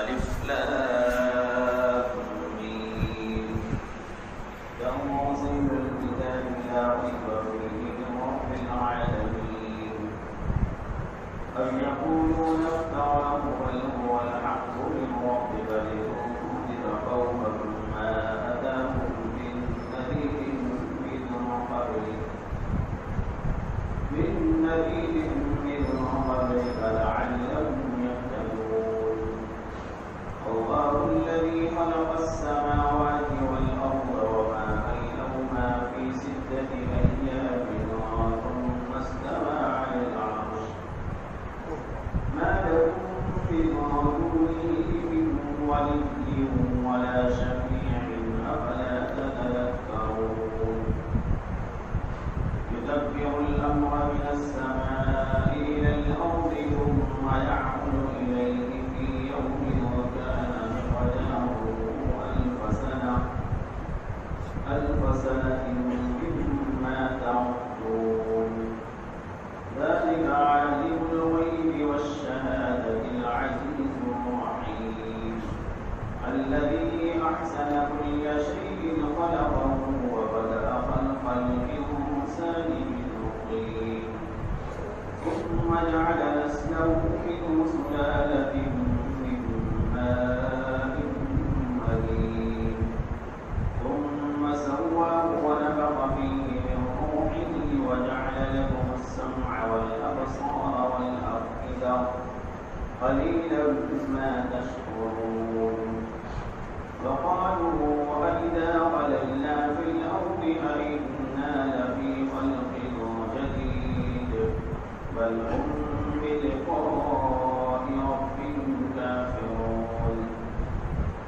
ألف لام ميم تنزيل الكتاب لا ريب فيه من رب العالمين أم يقولون افتراه بل هو الحق من ربك لتنذر قوما ما أتاهم من نذير من قبلك لعلهم يهتدون الله الذي خلق السماوات والأرض وما بينهما في 6 أيام ثم استوى على العرش ما لكم من دونه من ولي ولا شفيع أفلا تتذكرون يدبر الأمر من السماء إلى الأرض ثم يعود إليه في يوم كان مقداره ألف سنة مما تعدون ذلك عالم الغيب والشهادة العزيز الرحيم الذي أحسن كل شيء خلقه وبدأ خلق الإنسان من طين ثم جعل نسله منه سلالة من ماء مهين ثم سواه ونفخ فيه من روحه وجعل لكم السمع والأبصار والأفئدة قليلا ما تشكرون فقالوا أئذا ضللنا في الأرض أئنا لفي خلق جديد بل هم بلقاء ربهم كافرون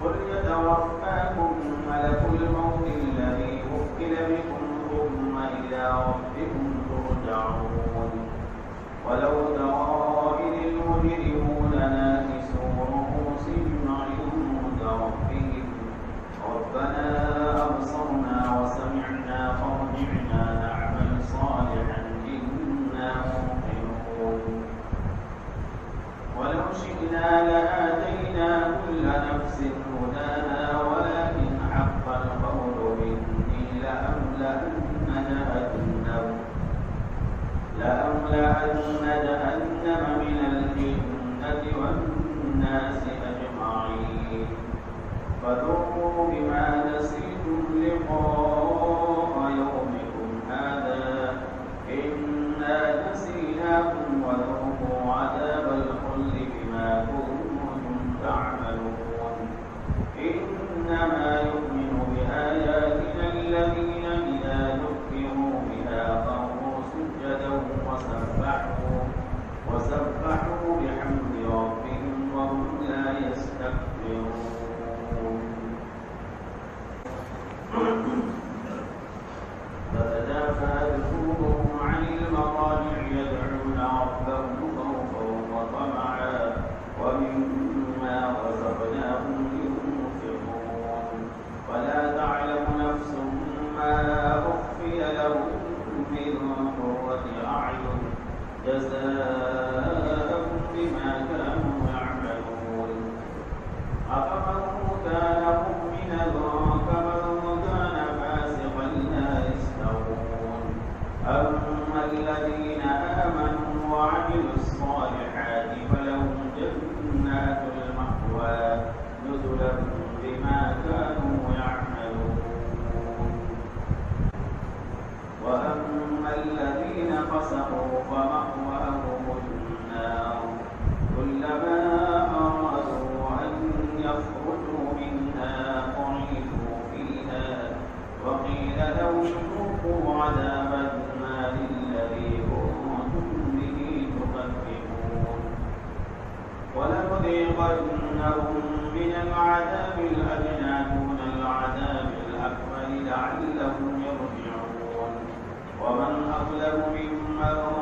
قل يتوفاكم ملك الموت الذي وكل بكم ثم إلى ربكم ترجعون ولو ترى إذ المجرمون ناكسوا رؤوسهم عند ربهم ربنا أبصرنا وسمعنا فارجعنا نعمل صالحا إنا موقنون ولو شئنا لآتينا كل نفس هداها ولكن حق القول مني لأملأن جهنم من الجنة والناس أجمعين فذوقوا بما نسيتم لقاء يومكم هذا إنا نسيناكم وذوقوا عذاب الخلد بما كنتم تعملون إنما يؤمن بآياتنا الذين إذا ذكروا بها خروا سجدا وسبحوا بحمد ربهم وهم لا يستكبرون فتجافى جنوبهم عن المضاجع يدعون ربهم خوفا وطمعا ومما رزقناهم ينفقون فلا تعلم نفس ما أخفي لهم من قرة أعين جزاء بما كانوا يعملون أفمن كان مؤمنا كمن كان فاسقا لا يستوون أما الذين آمنوا وعملوا الصالحات فلهم جنات المأوى نزلا بما كانوا يعملون وأما الذين فسقوا فمأواهم النار كلما أرادوا أن يخرجوا منها أعيدوا فيها وقيل لهم ذوقوا عذاب النار الذي كنتم به تكذبون ولنذيقنهم من العذاب الأدنى دون العذاب الأكبر لعلهم يرجعون ومن أظلم ممن